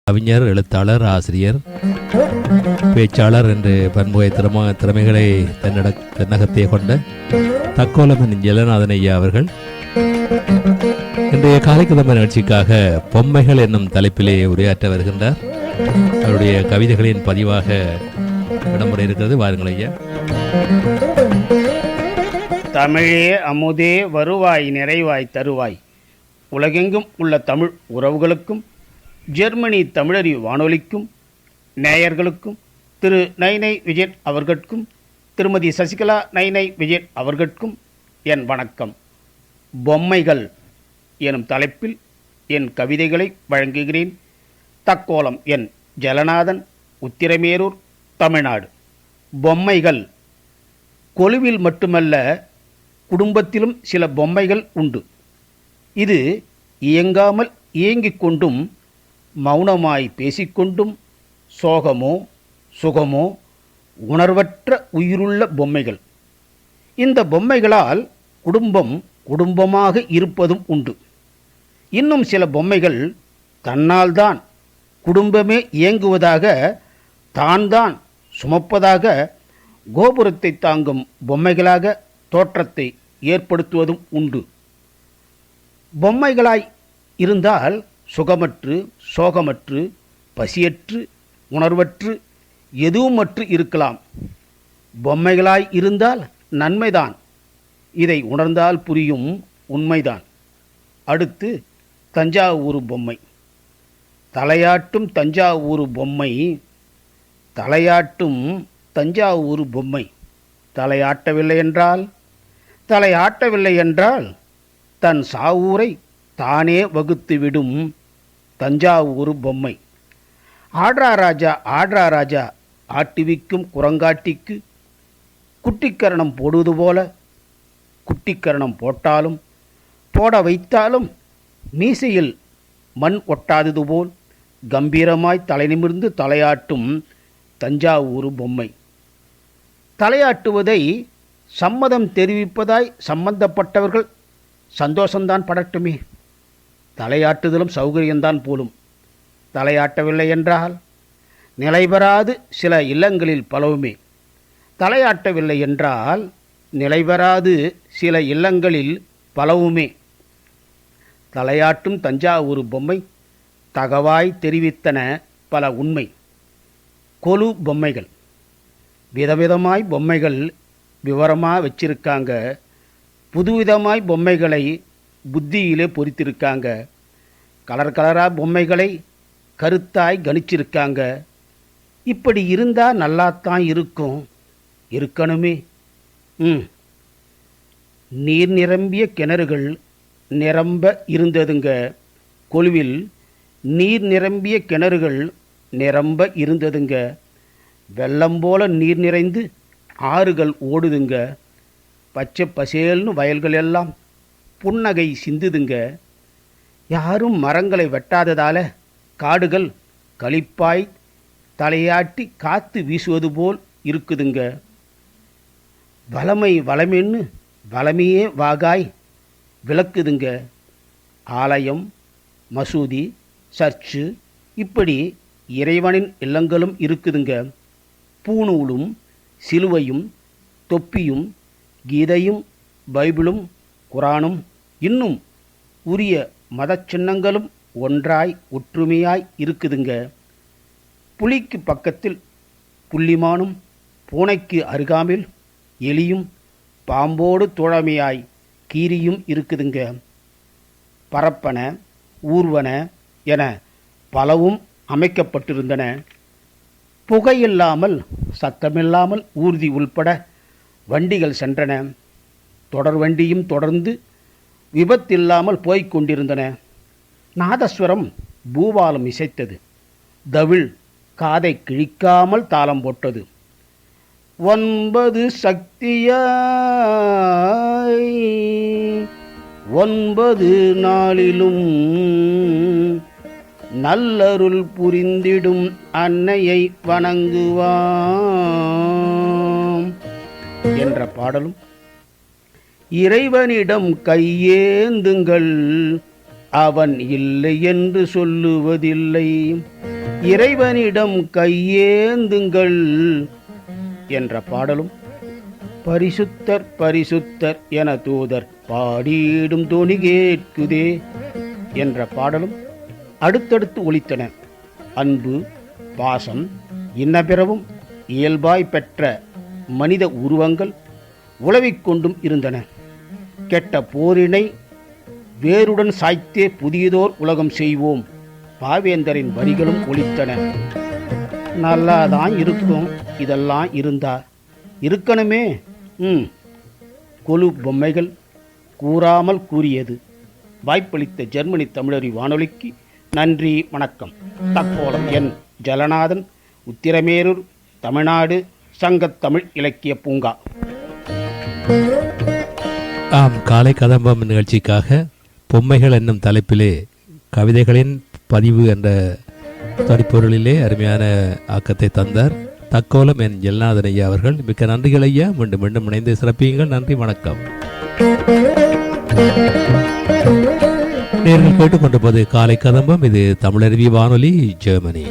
கவிஞர், எழுத்தாளர், ஆசிரியர், பேச்சாளர் என்று பன்முக திறமைகளை தன்னகத்தே கொண்ட தக்கோலம் ஜெலநாதன் ஐயா அவர்கள் இன்றைய காலைக்கிழமை நிகழ்ச்சிக்காக பொம்மைகள் என்னும் தலைப்பிலே உரையாற்ற வருகின்றார். அவருடைய கவிதைகளின் பதிவாக இடம்பெற இருக்கிறது. வாருங்கள் ஐயா. தமிழே அமுதே வருவாய் நிறைவாய் தருவாய். உலகெங்கும் உள்ள தமிழ் உறவுகளுக்கும் ஜெர்மனி தமிழறி வானொலிக்கும் நேயர்களுக்கும் திரு நைனை விஜயன் அவர்களுக்கும் திருமதி சசிகலா நைனை விஜயன் அவர்களுக்கும் என் வணக்கம். பொம்மைகள் எனும் தலைப்பில் என் கவிதைகளை வழங்குகிறேன். தக்கோலம் என் ஜெலநாதன், உத்திரமேரூர், தமிழ்நாடு. பொம்மைகள். கொலுவில் மட்டுமல்ல, குடும்பத்திலும் சில பொம்மைகள் உண்டு. இது இயங்காமல் இயங்கிக் கொண்டும் மௌனமாய் பேசிக்கொண்டும் சோகமோ சுகமோ உணர்வற்ற உயிருள்ள பொம்மைகள். இந்த பொம்மைகளால் குடும்பமாக இருப்பதும் உண்டு. இன்னும் சில பொம்மைகள் தன்னால் தான் குடும்பமே இயங்குவதாக, தான் சுமப்பதாக, கோபுரத்தை தாங்கும் பொம்மைகளாக தோற்றத்தை ஏற்படுத்துவதும் உண்டு. பொம்மைகளாய் இருந்தால் சுகமற்று சோகமற்று பசியற்று உணர்வற்று எதுவுமற்று இருக்கலாம். பொம்மைகளாய் இருந்தால் நன்மைதான். இதை உணர்ந்தால் புரியும் உண்மைதான். அடுத்து தஞ்சாவூர் பொம்மை. தலையாட்டும் தஞ்சாவூர் பொம்மை, தலையாட்டும் தஞ்சாவூர் பொம்மை. தலையாட்டவில்லை என்றால் தன் சாவூரை தானே வகுத்துவிடும் தஞ்சாவூர் பொம்மை. ஆட்ரா ராஜா ஆட்டுவிக்கும் குரங்காட்டிக்கு குட்டிக்கரணம் போடுவது போல, குட்டிக்கரணம் போட்டாலும் போட வைத்தாலும் மீசையில் மண் ஒட்டாதது போல் கம்பீரமாய் தலை நிமிர்ந்து தலையாட்டும் தஞ்சாவூர் பொம்மை. தலையாட்டுவதை சம்மதம் தெரிவிப்பதாய் சம்பந்தப்பட்டவர்கள் சந்தோஷம்தான் படட்டுமே. தலையாட்டுதலும் சௌகரியம்தான் போலும். தலையாட்டவில்லை என்றால் நிலைபெறாது சில இல்லங்களில் பலவுமே. தலையாட்டவில்லை என்றால் நிலைபெறாது சில இல்லங்களில் பலவுமே. தலையாட்டும் தஞ்சாவூர் பொம்மை தகவாய் தெரிவித்தன பல உண்மை. கொலு பொம்மைகள். விதவிதமாய் பொம்மைகள் விவரமாக வச்சிருக்காங்க. புதுவிதமாய் பொம்மைகளை புத்தியிலே பொறித்திருக்காங்க. கலராக பொம்மைகளை கருத்தாய் கணிச்சிருக்காங்க. இப்படி இருந்தால் நல்லாத்தான் இருக்கணுமே. நீர் நிரம்பிய கிணறுகள் நிரம்ப இருந்ததுங்க. கொலுவில் நீர் நிரம்பிய கிணறுகள் நிரம்ப இருந்ததுங்க. வெள்ளம் போல நீர் நிறைந்து ஆறுகள் ஓடுதுங்க. பச்சை பசேல்னு வயல்கள் எல்லாம் புன்னகை சிந்துதுங்க. யாரும் மரங்களை வெட்டாததால காடுகள் களிப்பாய் தலையாட்டி காத்து வீசுவது போல் இருக்குதுங்க. வளமென்னு வளமையே வாகாய் விளக்குதுங்க. ஆலயம், மசூதி, சர்ச்சு, இப்படி இறைவனின் இல்லங்களும் இருக்குதுங்க. பூநூலும் சிலுவையும் தொப்பியும் கீதையும் பைபிளும் குரானும் இன்னும் உரிய மத சின்னங்களும் ஒன்றாய் ஒற்றுமையாய் இருக்குதுங்க. புலிக்கு பக்கத்தில் புள்ளிமானும், பூனைக்கு அருகாமில் எலியும், பாம்போடு தோழமையாய் கீரியும் இருக்குதுங்க. பரப்பன, ஊர்வன என பலவும் அமைக்கப்பட்டிருந்தன. புகையில்லாமல் சத்தமில்லாமல் ஊர்தி உள்பட வண்டிகள் சென்றன. தொடர் வண்டியும் தொடர்ந்து விபத்தில்லாமல் போய்க் கொண்டிருந்தன. நாதஸ்வரம் பூபாலம் இசைத்தது. தவில் காதை கிழிக்காமல் தாளம் போட்டது. 9 சக்தியாய் 9 நாளிலும் நல்லருள் புரிந்திடும் அன்னையை வணங்குவாம் என்ற பாடலும், இறைவனிடம் கையேந்துங்கள் அவன் இல்லை என்று சொல்லுவதில்லை, இறைவனிடம் கையேந்துங்கள் என்ற பாடலும் பரிசுத்தர் பரிசுத்தர் என தூதர் பாடிடும் தொனி கேட்குதே என்ற பாடலும் அடுத்தடுத்து ஒலித்தன. அன்பு, பாசம், இன்னபிறவும் இயல்பாய் பெற்ற மனித உருவங்கள் உலவிக் கொண்டும் இருந்தன. கெட்ட போரினை வேருடன் சாய்த்தே புதியதோர் உலகம் செய்வோம் பாவேந்தரின் வரிகளும் ஒலித்தன. நல்லாதான் இருக்கும், இதெல்லாம் இருந்தா இருக்கணுமே. கொலு பொம்மைகள் கூறாமல் கூறியது. வாய்ப்பளித்த ஜெர்மனி தமிழறி வானொலிக்கு நன்றி, வணக்கம். தக்கோலம் என் ஜலநாதன், உத்திரமேரூர், தமிழ்நாடு சங்கத் தமிழ் இலக்கிய பூங்கா. ஆம், காலை கதம்பம் நிகழ்ச்சிக்காக பொம்மைகள் என்னும் தலைப்பிலே கவிதைகளின் பதிவு என்ற தனிப்பொருளிலே அருமையான ஆக்கத்தை தந்தார் தக்கோலம் என் ஜெல்நாதன் ஐயா அவர்கள். மிக்க நன்றிகள் ஐயா. மீண்டும் மீண்டும் இணைந்து சிறப்பியுங்கள். நன்றி, வணக்கம். நேர்கள் கேட்டுக்கொண்டிருப்பது காலை கதம்பம். இது தமிழருவி வானொலி, ஜெர்மனி.